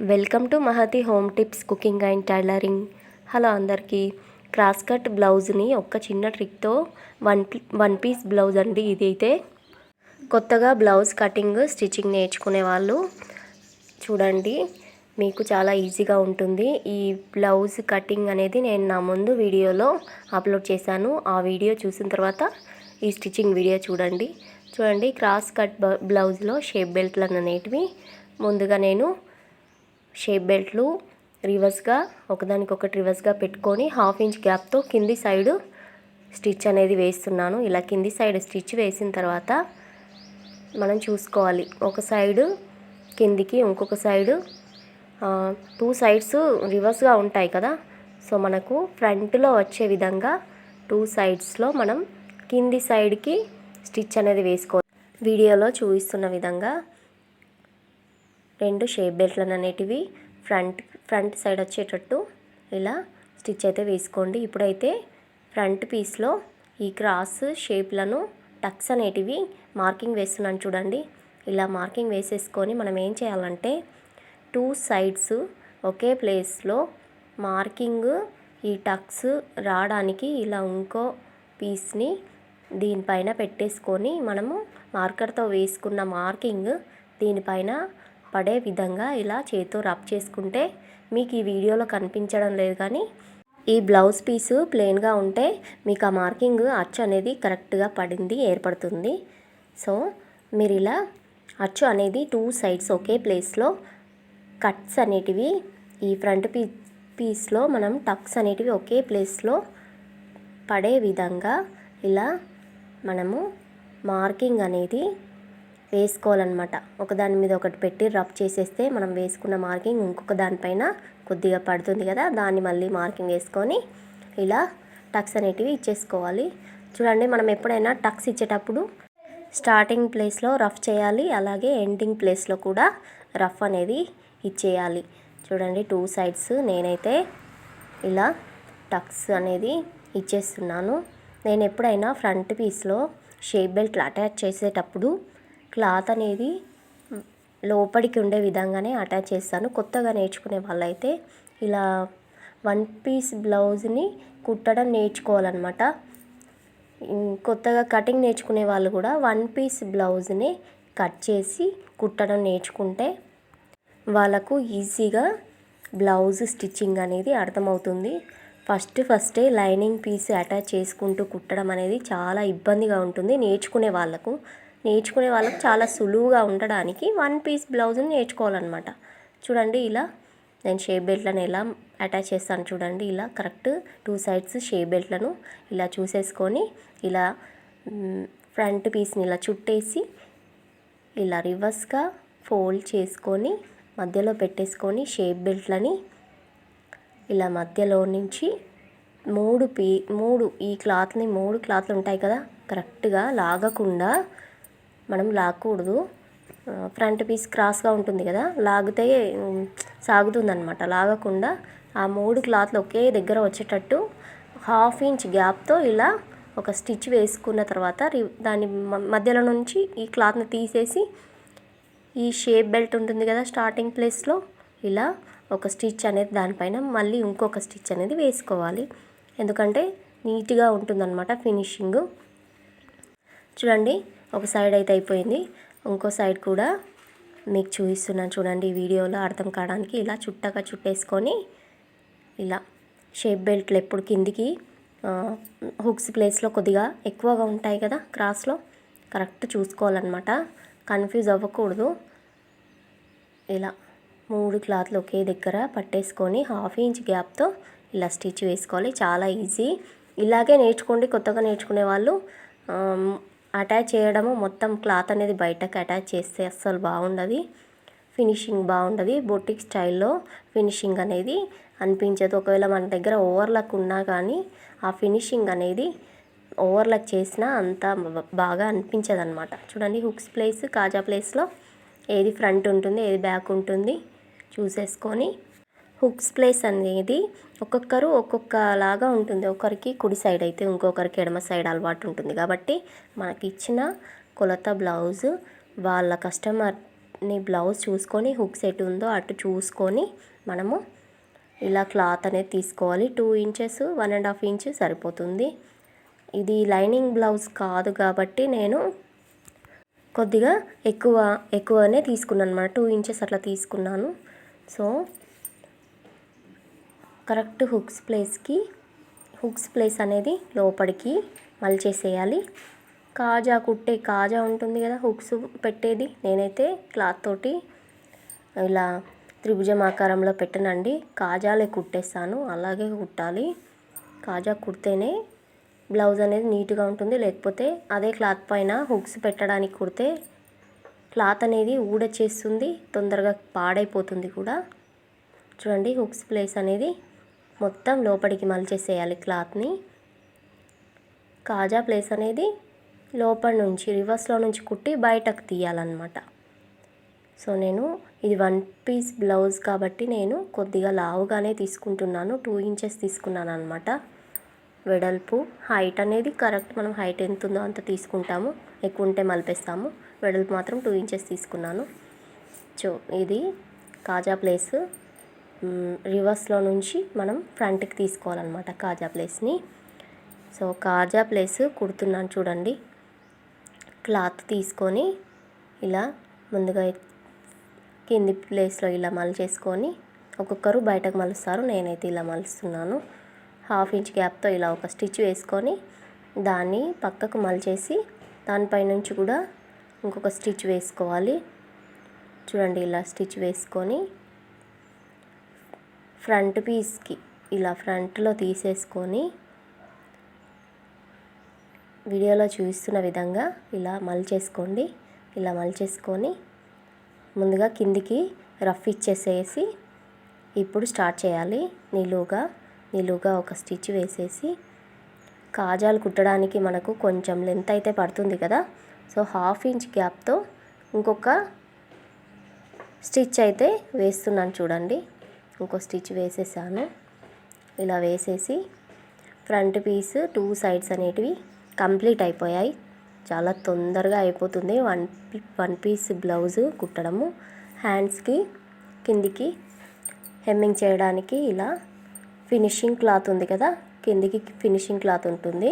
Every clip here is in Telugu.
Welcome to Mahathi home tips cooking and tailoring. Hello అందరికీ. క్రాస్ కట్ బ్లౌజ్ని ఒక చిన్న ట్రిక్తో వన్ పీస్ బ్లౌజ్ అండి. ఇది అయితే కొత్తగా బ్లౌజ్ కటింగ్ స్టిచ్చింగ్ నేర్చుకునే వాళ్ళు చూడండి, మీకు చాలా ఈజీగా ఉంటుంది. ఈ బ్లౌజ్ కటింగ్ అనేది నేను నా ముందు వీడియోలో అప్లోడ్ చేశాను. ఆ వీడియో చూసిన తర్వాత ఈ స్టిచ్చింగ్ వీడియో చూడండి. క్రాస్ కట్ బ్లౌజ్లో షేప్ బెల్ట్లు అనేటివి ముందుగా నేను షేప్ బెల్ట్లు రివర్స్గా ఒకదానికొకటి రివర్స్గా పెట్టుకొని 1/2 ఇంచ్ గ్యాప్తో కింది సైడు స్టిచ్ అనేది వేస్తున్నాను. ఇలా కింది సైడ్ స్టిచ్ వేసిన తర్వాత మనం చూసుకోవాలి, ఒక సైడు కిందికి ఇంకొక సైడు 2 సైడ్స్ రివర్స్గా ఉంటాయి కదా. సో మనకు ఫ్రంట్లో వచ్చే విధంగా 2 సైడ్స్లో మనం కింది సైడ్కి స్టిచ్ అనేది వేసుకోవాలి. వీడియోలో చూపిస్తున్న విధంగా 2 షేప్ బెల్ట్లు అనేటివి ఫ్రంట్ సైడ్ వచ్చేటట్టు ఇలా స్టిచ్ అయితే వేసుకోండి. ఇప్పుడైతే ఫ్రంట్ పీస్లో ఈ క్రాస్ షేప్లను టక్స్ అనేటివి మార్కింగ్ వేస్తున్నాను చూడండి. ఇలా మార్కింగ్ వేసేసుకొని మనం ఏం చేయాలంటే 2 సైడ్స్ ఒకే ప్లేస్లో మార్కింగ్ ఈ టక్స్ రావడానికి ఇలా ఇంకో పీస్ని దీనిపైన పెట్టేసుకొని మనము మార్కర్తో వేసుకున్న మార్కింగ్ దీనిపైన పడే విధంగా ఇలా చేతితో రబ్ చేసుకుంటే, మీకు ఈ వీడియోలో కనిపించడం లేదు కానీ ఈ బ్లౌజ్ పీసు ప్లెయిన్గా ఉంటే మీకు ఆ మార్కింగ్ అచ్చు అనేది కరెక్ట్గా ఏర్పడుతుంది. సో మీరు ఇలా అచ్చు అనేది 2 సైడ్స్ ఒకే ప్లేస్లో కట్స్ అనేటివి ఈ ఫ్రంట్ పీస్లో మనం టక్స్ అనేటివి ఒకే ప్లేస్లో పడే విధంగా ఇలా మనము మార్కింగ్ అనేది వేసుకోవాలన్నమాట. ఒకదాని మీద ఒకటి పెట్టి రబ్ చేసేస్తే మనం వేసుకున్న మార్కింగ్ ఇంకొక దానిపైన కొద్దిగా పడుతుంది కదా, దాన్ని మళ్ళీ మార్కింగ్ వేసుకొని ఇలా టక్స్ అనేటివి ఇచ్చేసుకోవాలి. చూడండి, మనం ఎప్పుడైనా టక్స్ ఇచ్చేటప్పుడు స్టార్టింగ్ ప్లేస్లో రఫ్ చేయాలి, అలాగే ఎండింగ్ ప్లేస్లో కూడా రఫ్ అనేది ఇచ్చేయాలి. చూడండి, 2 సైడ్స్ నేనైతే ఇలా టక్స్ అనేది ఇచ్చేస్తున్నాను. నేను ఎప్పుడైనా ఫ్రంట్ పీస్లో షేప్ బెల్ట్ అటాచ్ చేసేటప్పుడు క్లాత్ అనేది లోపలికి ఉండే విధంగానే అటాచ్ చేస్తాను. కొత్తగా నేర్చుకునే వాళ్ళైతే ఇలా 1 పీస్ బ్లౌజ్ని కుట్టడం నేర్చుకోవాలన్నమాట. కొత్తగా కటింగ్ నేర్చుకునే వాళ్ళు కూడా 1 పీస్ బ్లౌజ్ని కట్ చేసి కుట్టడం నేర్చుకుంటే వాళ్ళకు ఈజీగా బ్లౌజ్ స్టిచ్చింగ్ అనేది అర్థమవుతుంది. ఫస్టే లైనింగ్ పీస్ అటాచ్ చేసుకుంటూ కుట్టడం అనేది చాలా ఇబ్బందిగా ఉంటుంది. నేర్చుకునే వాళ్ళకు చాలా సులువుగా ఉండడానికి 1 పీస్ బ్లౌజ్ని నేర్చుకోవాలన్నమాట. చూడండి, ఇలా నేను షేప్ బెల్ట్లను ఎలా అటాచ్ చేస్తాను చూడండి. ఇలా కరెక్ట్ 2 సైడ్స్ షేప్ బెల్ట్లను ఇలా చూసేసుకొని ఇలా ఫ్రంట్ పీస్ని ఇలా చుట్టేసి ఇలా రివర్స్గా ఫోల్డ్ చేసుకొని మధ్యలో పెట్టేసుకొని షేప్ బెల్ట్లని ఇలా మధ్యలో నుంచి 3 ఈ క్లాత్ని 3 క్లాత్లు ఉంటాయి కదా, కరెక్ట్గా లాగకుండా మనం లాగకూడదు. ఫ్రంట్ పీస్ క్రాస్గా ఉంటుంది కదా, లాగితే సాగుతుందన్నమాట. లాగకుండా ఆ 3 క్లాత్లు ఒకే దగ్గర వచ్చేటట్టు 1/2 ఇంచ్ గ్యాప్తో ఇలా ఒక స్టిచ్ వేసుకున్న తర్వాత దాని మధ్యలో నుంచి ఈ క్లాత్ని తీసేసి ఈ షేప్ బెల్ట్ ఉంటుంది కదా స్టార్టింగ్ ప్లేస్లో ఇలా ఒక స్టిచ్ అనేది దానిపైన మళ్ళీ ఇంకొక స్టిచ్ అనేది వేసుకోవాలి. ఎందుకంటే నీట్గా ఉంటుందన్నమాట ఫినిషింగ్. చూడండి, ఒక సైడ్ అయితే అయిపోయింది. ఇంకో సైడ్ కూడా మీకు చూపిస్తున్నాను చూడండి. ఈ వీడియోలో అర్థం కావడానికి ఇలా చుట్టేసుకొని ఇలా షేప్ బెల్ట్లు ఎప్పుడు కిందికి హుక్స్ ప్లేస్లో కొద్దిగా ఎక్కువగా ఉంటాయి కదా క్రాస్లో, కరెక్ట్ చూసుకోవాలన్నమాట. కన్ఫ్యూజ్ అవ్వకూడదు. ఇలా 3 క్లాత్లు ఒకే దగ్గర పట్టేసుకొని 1/2 ఇంచ్ గ్యాప్తో ఇలా స్టిచ్ వేసుకోవాలి. చాలా ఈజీ. ఇలాగే నేర్చుకోండి. కొత్తగా నేర్చుకునే వాళ్ళు అటాచ్ చేయడము మొత్తం క్లాత్ అనేది బయటకు అటాచ్ చేస్తే అస్సలు బాగుండదు, ఫినిషింగ్ బాగుండదు. బొటిక్ స్టైల్లో ఫినిషింగ్ అనేది అనిపించదు. ఒకవేళ మన దగ్గర ఓవర్లాక్ ఉన్నా కానీ ఆ ఫినిషింగ్ అనేది ఓవర్లాక్ చేసినా అంత బాగా అనిపించదు అనమాట. చూడండి, హుక్స్ ప్లేస్ కాజా ప్లేస్లో ఏది ఫ్రంట్ ఉంటుంది ఏది బ్యాక్ ఉంటుంది చూసేసుకొని హుక్స్ ప్లేస్ అనేది ఒక్కొక్కలాగా ఉంటుంది. ఒకరికి కుడి సైడ్ అయితే ఇంకొకరికి ఎడమ సైడ్ అలవాటు ఉంటుంది. కాబట్టి మనకి ఇచ్చిన కొలత బ్లౌజ్ వాళ్ళ కస్టమర్ నీ బ్లౌజ్ చూసుకొని హుక్స్ ఎటు ఉందో అటు చూసుకొని మనము ఇలా క్లాత్ అనేది తీసుకోవాలి. 2 ఇంచెస్ 1.5 ఇంచ్ సరిపోతుంది. ఇది లైనింగ్ బ్లౌజ్ కాదు కాబట్టి నేను కొద్దిగా ఎక్కువనే తీసుకున్నాను అన్నమాట. 2 ఇంచెస్ అట్లా తీసుకున్నాను. సో కరెక్ట్ హుక్స్ ప్లేస్ అనేది లోపలికి మలిచేసేయాలి. కాజా ఉంటుంది కదా హుక్స్ పెట్టేది, నేనైతే క్లాత్ తోటి ఇలా త్రిభుజం ఆకారంలో పెట్టనండి, కాజాలే కుట్టేస్తాను. అలాగే కుట్టాలి. కాజా కుడితేనే బ్లౌజ్ అనేది నీట్గా ఉంటుంది. లేకపోతే అదే క్లాత్ పైన హుక్స్ పెట్టడానికి కుడితే క్లాత్ అనేది ఊడొచ్చేస్తుంది, తొందరగా పాడైపోతుంది కూడా. చూడండి, హుక్స్ ప్లేస్ అనేది మొత్తం లోపలికి మలిచేసేయాలి క్లాత్ని. కాజా ప్లేస్ అనేది లోపల నుంచి రివర్స్లో నుంచి కుట్టి బయటకు తీయాలన్నమాట. సో నేను ఇది 1 పీస్ బ్లౌజ్ కాబట్టి నేను కొద్దిగా లావుగానే తీసుకుంటున్నాను. 2 ఇంచెస్ తీసుకున్నాను అన్నమాట. వెడల్పు హైట్ అనేది కరెక్ట్, మనం హైట్ ఎంత ఉందో అంత తీసుకుంటాము. ఎక్కువ ఉంటే మలిపేస్తాము. వెడల్పు మాత్రం 2 ఇంచెస్ తీసుకున్నాను. ఇది కాజా ప్లేస్ రివర్స్లో నుంచి మనం ఫ్రంట్కి తీసుకోవాలన్నమాట కాజా ప్లేస్ని. సో కాజా ప్లేస్ కుడుతున్నాను చూడండి. క్లాత్ తీసుకొని ఇలా ముందుగా కింది ప్లేస్లో ఇలా మలిచేసుకొని, ఒక్కొక్కరు బయటకు మలుస్తారు, నేనైతే ఇలా మలుస్తున్నాను. 1/2 ఇంచ్ గ్యాప్తో ఇలా ఒక స్టిచ్ వేసుకొని దాన్ని పక్కకు మలిచేసి దానిపై నుంచి కూడా ఇంకొక స్టిచ్ వేసుకోవాలి. చూడండి, ఇలా స్టిచ్ వేసుకొని ఫ్రంట్ పీస్కి ఇలా ఫ్రంట్లో తీసేసుకొని వీడియోలో చూస్తున్న విధంగా ఇలా మలిచేసుకోండి. ఇలా మలిచేసుకొని ముందుగా కిందికి రఫ్ ఇచ్చేసేసి ఇప్పుడు స్టార్ట్ చేయాలి. నిలువుగా ఒక స్టిచ్ వేసేసి, కాజాలు కుట్టడానికి మనకు కొంచెం లెంత్ అయితే పడుతుంది కదా. సో 1/2 ఇంచ్ గ్యాప్తో ఇంకొక స్టిచ్ అయితే వేస్తున్నాను చూడండి. ఇంకో స్టిచ్ వేసేసాను. ఇలా వేసేసి ఫ్రంట్ పీస్ 2 సైడ్స్ అనేటివి కంప్లీట్ అయిపోయాయి. చాలా తొందరగా అయిపోతుంది 1 పీస్ బ్లౌజ్ కుట్టడము. హ్యాండ్స్కి కిందికి హెమ్మింగ్ చేయడానికి ఇలా ఫినిషింగ్ క్లాత్ ఉంది కదా, కిందికి ఫినిషింగ్ క్లాత్ ఉంటుంది.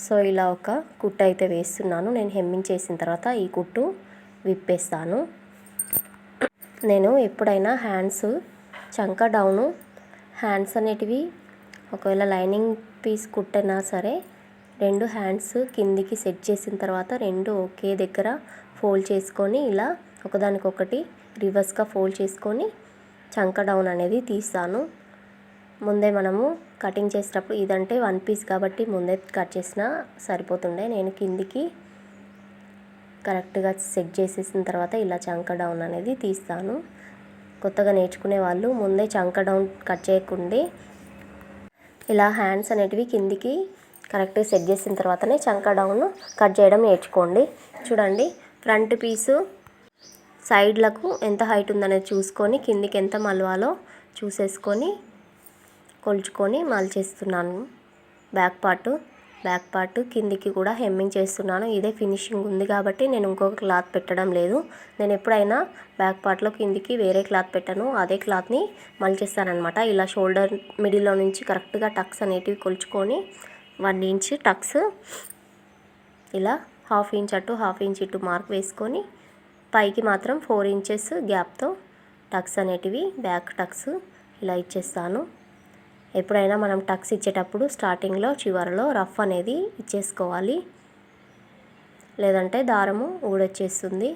సో ఇలా ఒక కుట్టు అయితే వేస్తున్నాను. నేను హెమ్మింగ్ చేసిన తర్వాత ఈ కుట్టు విప్పేస్తాను. నేను ఎప్పుడైనా హ్యాండ్స్ చంక డౌను హ్యాండ్స్ అనేటివి ఒకవేళ లైనింగ్ పీస్ కుట్టినా సరే 2 హ్యాండ్స్ కిందికి సెట్ చేసిన తర్వాత 2 ఒకే దగ్గర ఫోల్డ్ చేసుకొని ఇలా ఒకదానికొకటి రివర్స్గా ఫోల్డ్ చేసుకొని చంక డౌన్ అనేది తీస్తాను. ముందే మనము కటింగ్ చేసేటప్పుడు ఇదంటే 1 పీస్ కాబట్టి ముందే కట్ చేసినా సరిపోతుండే. నేను కిందికి కరెక్ట్గా సెట్ చేసేసిన తర్వాత ఇలా చంక డౌన్ అనేది తీస్తాను. కొత్తగా నేర్చుకునే వాళ్ళు ముందే చంక డౌన్ కట్ చేయకుండా ఇలా హ్యాండ్స్ అనేటివి కిందికి కరెక్ట్గా సెట్ చేసిన తర్వాతనే చంక డౌన్ కట్ చేయడం నేర్చుకోండి. చూడండి, ఫ్రంట్ పీసు సైడ్లకు ఎంత హైట్ ఉందనేది చూసుకొని కిందికి ఎంత మలవాలో చూసేసుకొని కొలుచుకొని మలిచేస్తున్నాను. బ్యాక్ పార్ట్ కిందికి కూడా హెమ్మింగ్ చేస్తున్నాను. ఇదే ఫినిషింగ్ ఉంది కాబట్టి నేను ఇంకొక క్లాత్ పెట్టడం లేదు. నేను ఎప్పుడైనా బ్యాక్ పార్ట్లో కిందికి వేరే క్లాత్ పెట్టను, అదే క్లాత్ని మలిచేస్తానమాట. ఇలా షోల్డర్ మిడిల్లో నుంచి కరెక్ట్గా టక్స్ అనేటివి కొలుచుకొని 1 ఇంచ్ టక్స్ ఇలా 1/2 ఇంచ్ అటు 1/2 ఇంచ్ ఇటు మార్క్ వేసుకొని పైకి మాత్రం 4 ఇంచెస్ గ్యాప్తో టక్స్ అనేటివి బ్యాక్ టక్స్ ఇలా ఇచ్చేస్తాను. ఎప్పుడైనా మనం టక్స్ ఇచ్చేటప్పుడు స్టార్టింగ్లో చివరిలో రఫ్ అనేది ఇచ్చేసుకోవాలి, లేదంటే దారము ఊడొచ్చేస్తుంది.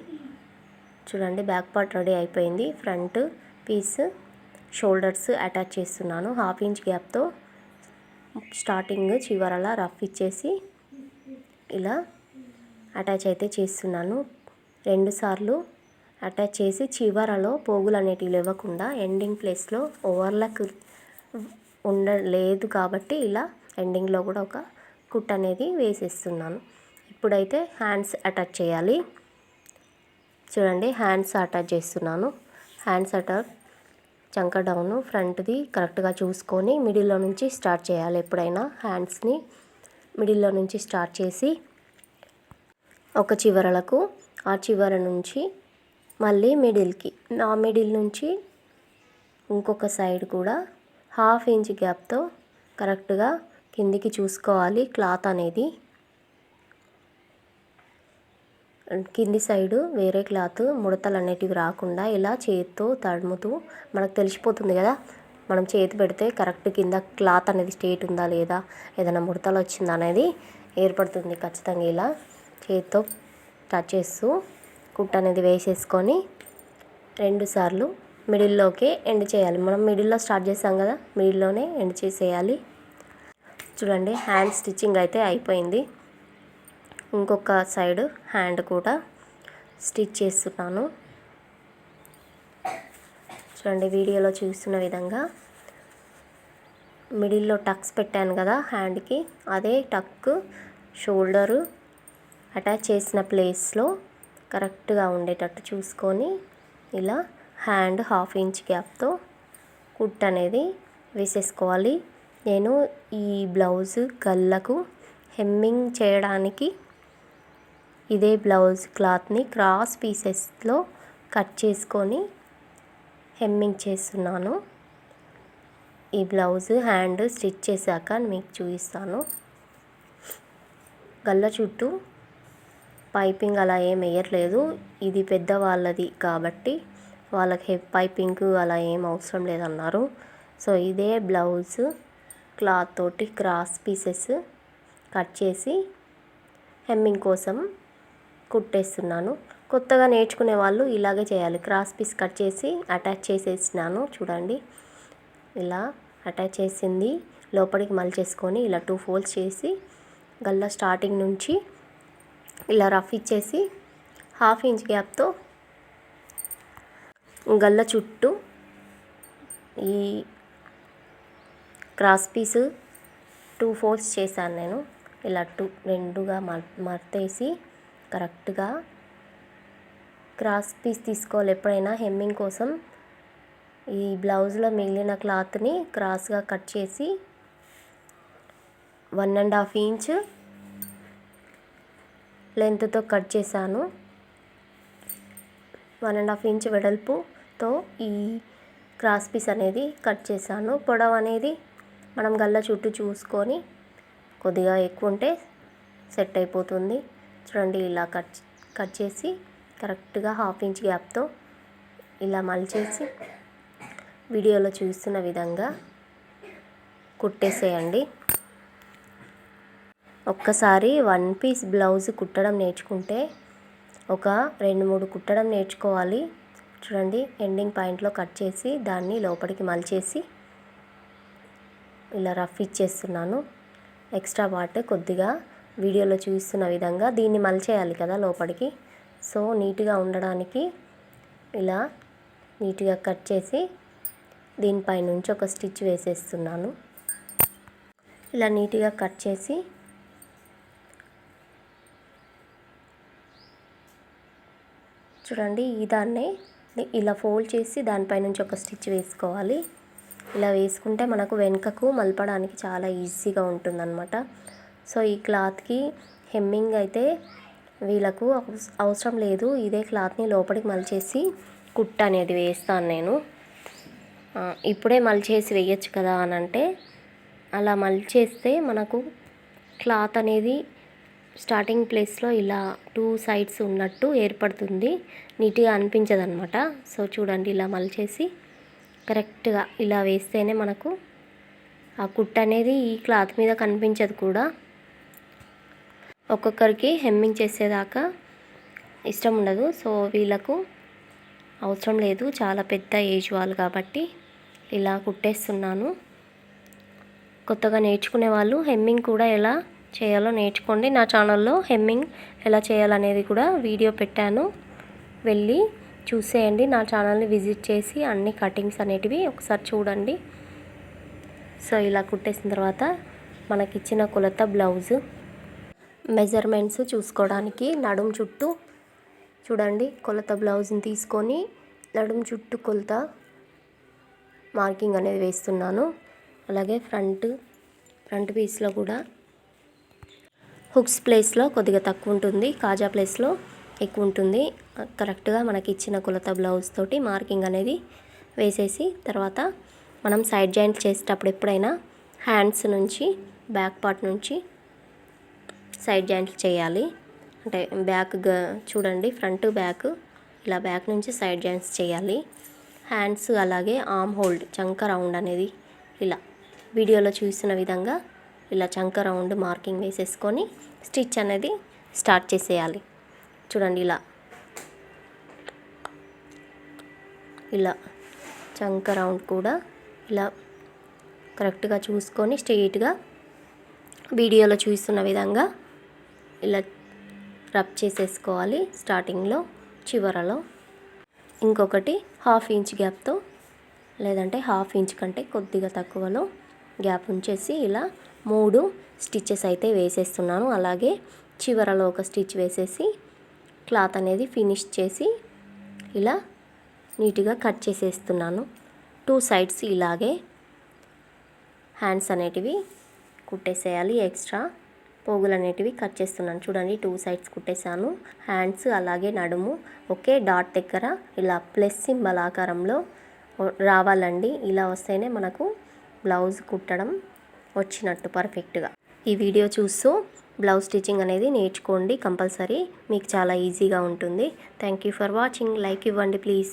చూడండి, బ్యాక్ పార్ట్ రెడీ అయిపోయింది. ఫ్రంట్ పీస్ షోల్డర్స్ అటాచ్ చేస్తున్నాను. 1/2 ఇంచ్ గ్యాప్తో స్టార్టింగ్ చివరలా రఫ్ ఇచ్చేసి ఇలా అటాచ్ అయితే చేస్తున్నాను. 2 సార్లు అటాచ్ చేసి చివరలో పోగులు అనేటివి లేవకుండా ఎండింగ్ ప్లేస్లో ఓవర్లాక్ ఉండలేదు కాబట్టి ఇలా ఎండింగ్లో కూడా ఒక కుట్ అనేది వేసేస్తున్నాను. ఇప్పుడైతే హ్యాండ్స్ అటాచ్ చేయాలి. చూడండి, హ్యాండ్స్ అటాచ్ చేస్తున్నాను. హ్యాండ్స్ అటాచ్ చంక డౌన్ ఫ్రంట్ది కరెక్ట్గా చూసుకొని మిడిల్లో నుంచి స్టార్ట్ చేయాలి. ఎప్పుడైనా హ్యాండ్స్ని మిడిల్లో నుంచి స్టార్ట్ చేసి ఒక చివరలకు ఆ చివర నుంచి మళ్ళీ మిడిల్కి, నా మిడిల్ నుంచి ఇంకొక సైడ్ కూడా 1/2 ఇంచ్ గ్యాప్తో కరెక్ట్గా కిందికి చూసుకోవాలి. క్లాత్ అనేది కింది సైడు వేరే క్లాత్ ముడతలు అనేటివి రాకుండా ఇలా చేతితో తడుముతూ మనకు తెలిసిపోతుంది కదా, మనం చేతి పెడితే కరెక్ట్ కింద క్లాత్ అనేది స్ట్రేట్ ఉందా లేదా, ఏదైనా ముడతలు వచ్చిందా అనేది ఏర్పడుతుంది. ఖచ్చితంగా ఇలా చేతితో టచ్ చేస్తూ కుట్టు అనేది వేసేసుకొని 2 సార్లు మిడిల్లోకే ఎండ్ చేయాలి. మనం మిడిల్లో స్టార్ట్ చేసాం కదా, మిడిల్లోనే ఎండ్ చేసేయాలి. చూడండి, హ్యాండ్ స్టిచ్చింగ్ అయితే అయిపోయింది. ఇంకొక సైడ్ హ్యాండ్ కూడా స్టిచ్ చేస్తున్నాను. చూడండి, వీడియోలో చూస్తున్న విధంగా మిడిల్లో టక్స్ పెట్టాను కదా హ్యాండ్కి, అదే టక్ షోల్డరు అటాచ్ చేసిన ప్లేస్లో కరెక్ట్గా ఉండేటట్టు చూసుకొని ఇలా హ్యాండ్ 1/2 ఇంచ్ గ్యాప్తో కుట్ అనేది వేసేసుకోవాలి. నేను ఈ బ్లౌజ్ గల్లకు హెమ్మింగ్ చేయడానికి ఇదే బ్లౌజ్ క్లాత్ని క్రాస్ పీసెస్లో కట్ చేసుకొని హెమ్మింగ్ చేస్తున్నాను. ఈ బ్లౌజ్ హ్యాండ్ స్టిచ్ చేశాక మీకు చూపిస్తాను. గల్ల చుట్టూ పైపింగ్ అలా ఏం వేయట్లేదు, ఇది పెద్దవాళ్ళది కాబట్టి వాళ్ళకి పైపింగ్ అలా ఏం అవసరం లేదన్నారు. సో ఇదే బ్లౌజ్ క్లాత్ తోటి క్రాస్ పీసెస్ కట్ చేసి హెమ్మింగ్ కోసం కుట్టేస్తున్నాను. కొత్తగా నేర్చుకునే వాళ్ళు ఇలాగే చేయాలి. క్రాస్ పీస్ కట్ చేసి అటాచ్ చేసేసినాను. చూడండి, ఇలా అటాచ్ చేసింది లోపలికి మలిచేసుకొని ఇలా 2 ఫోల్డ్స్ చేసి గల్ల స్టార్టింగ్ నుంచి ఇలా రఫ్ ఇచ్చేసి 1/2 ఇంచ్ గ్యాప్తో గల్ల చుట్టూ ఈ క్రాస్ పీసు 2 ఫోల్డ్స్ చేశాను నేను. ఇలా 2గా మర్తేసి కరెక్ట్గా క్రాస్ పీస్ తీసుకోవాలి. ఎప్పుడైనా హెమ్మింగ్ కోసం ఈ బ్లౌజ్లో మిగిలిన క్లాత్ని క్రాస్గా కట్ చేసి 1.5 ఇంచ్ లెంత్తో కట్ చేశాను. 1.5 ఇంచ్ వెడల్పుతో ఈ క్రాస్ పీస్ అనేది కట్ చేశాను. పొడవు అనేది మనం గల్ల చుట్టూ చూసుకొని కొద్దిగా ఎక్కువ ఉంటే సెట్ అయిపోతుంది. చూడండి, ఇలా కట్ చేసి కరెక్ట్గా 1/2 ఇంచ్ గ్యాప్తో ఇలా మలిచేసి వీడియోలో చూస్తున్న విధంగా కుట్టేసేయండి. ఒక్కసారి 1 పీస్ బ్లౌజ్ కుట్టడం నేర్చుకుంటే ఒక 2-3 కుట్టడం నేర్చుకోవాలి. చూడండి, ఎండింగ్ పాయింట్లో కట్ చేసి దాన్ని లోపలికి మలిచేసి ఇలా రఫ్ ఇచ్చేస్తున్నాను. ఎక్స్ట్రా పార్ట్ కొద్దిగా వీడియోలో చూస్తున్న విధంగా దీన్ని మలిచేయాలి కదా లోపలికి. సో నీట్గా ఉండడానికి ఇలా నీట్గా కట్ చేసి దీనిపై నుంచి ఒక స్టిచ్ వేసేస్తున్నాను. ఇలా నీట్గా కట్ చేసి చూడండి, ఈ దాన్నే ఇలా ఫోల్డ్ చేసి దానిపై నుంచి ఒక స్టిచ్ వేసుకోవాలి. ఇలా వేసుకుంటే మనకు వెనుకకు మలపడానికి చాలా ఈజీగా ఉంటుందన్నమాట. సో ఈ క్లాత్కి హెమ్మింగ్ అయితే వీళ్ళకు అవసరం లేదు. ఇదే క్లాత్ని లోపలికి మలిచేసి కుట్టు అనేది వేస్తాను నేను. ఇప్పుడే మలిచేసి వేయచ్చు కదా అని అంటే, అలా మలిచేస్తే మనకు క్లాత్ అనేది స్టార్టింగ్ ప్లేస్లో ఇలా 2 సైడ్స్ ఉన్నట్టు ఏర్పడుతుంది, నీట్గా అనిపించదు అనమాట. సో చూడండి, ఇలా మలిచేసి కరెక్ట్గా ఇలా వేస్తేనే మనకు ఆ కుట్టు అనేది ఈ క్లాత్ మీద కనిపించదు కూడా. ఒక్కొక్కరికి హెమ్మింగ్ చేసేదాకా ఇష్టం ఉండదు. సో వీళ్ళకు అవసరం లేదు, చాలా పెద్ద ఏజ్ వాళ్ళు కాబట్టి ఇలా కుట్టేస్తున్నాను. కొత్తగా నేర్చుకునే వాళ్ళు హెమ్మింగ్ కూడా ఎలా చేయాలో నేర్చుకోండి. నా ఛానల్లో హెమ్మింగ్ ఎలా చేయాలనేది కూడా వీడియో పెట్టాను, వెళ్ళి చూసేయండి. నా ఛానల్ని విజిట్ చేసి అన్ని కటింగ్స్ అనేటివి ఒకసారి చూడండి. సో ఇలా కుట్టేసిన తర్వాత మనకిచ్చిన కొలత బ్లౌజ్ మెజర్మెంట్స్ చూసుకోవడానికి నడుం చుట్టూ చూడండి, కొలత బ్లౌజ్ని తీసుకొని నడుం చుట్టూ కొలత మార్కింగ్ అనేది వేస్తున్నాను. అలాగే ఫ్రంట్ పీస్లో కూడా హుక్స్ ప్లేస్లో కొద్దిగా తక్కువ ఉంటుంది, కాజా ప్లేస్లో ఎక్కువ ఉంటుంది. కరెక్ట్గా మనకి ఇచ్చిన కొలత బ్లౌజ్ తోటి మార్కింగ్ అనేది వేసేసి తర్వాత మనం సైడ్ జాయింట్ చేసేటప్పుడు ఎప్పుడైనా హ్యాండ్స్ నుంచి బ్యాక్ పార్ట్ నుంచి సైడ్ జాయింట్లు చేయాలి. అంటే బ్యాక్ చూడండి, ఫ్రంట్ బ్యాక్ ఇలా బ్యాక్ నుంచి సైడ్ జాయింట్స్ చేయాలి. హ్యాండ్స్ అలాగే ఆర్మ్ హోల్డ్ చంక రౌండ్ అనేది ఇలా వీడియోలో చూసిన విధంగా ఇలా చంక రౌండ్ మార్కింగ్ వేసేసుకొని స్టిచ్ అనేది స్టార్ట్ చేసేయాలి. చూడండి ఇలా చంక రౌండ్ కూడా ఇలా కరెక్ట్గా చూసుకొని స్ట్రెయిట్గా వీడియోలో చూస్తున్న విధంగా ఇలా రబ్ చేసేసుకోవాలి. స్టార్టింగ్లో చివరలో ఇంకొకటి 1/2 ఇంచ్ గ్యాప్తో లేదంటే 1/2 ఇంచ్ కంటే కొద్దిగా తక్కువలో గ్యాప్ ఉంచేసి ఇలా 3 స్టిచ్చెస్ అయితే వేసేస్తున్నాను. అలాగే చివరలో ఒక స్టిచ్ వేసేసి క్లాత్ అనేది ఫినిష్ చేసి ఇలా నీట్గా కట్ చేసేస్తున్నాను. 2 సైడ్స్ ఇలాగే హ్యాండ్స్ అనేటివి కుట్టేసేయాలి. ఎక్స్ట్రా పోగులు అనేటివి కట్ చేస్తున్నాను. చూడండి 2 సైడ్స్ కుట్టేశాను. హ్యాండ్స్ అలాగే నడుము ఒకే డాట్ దగ్గర ఇలా ప్లస్ సింబల్ ఆకారంలో రావాలండి. ఇలా వస్తేనే మనకు బ్లౌజ్ కుట్టడం వచ్చినట్టు పర్ఫెక్ట్గా. ఈ వీడియో చూస్తూ బ్లౌజ్ స్టిచ్చింగ్ అనేది నేర్చుకోండి కంపల్సరీ. మీకు చాలా ఈజీగా ఉంటుంది. Thank you for watching. Like ఇవ్వండి ప్లీజ్.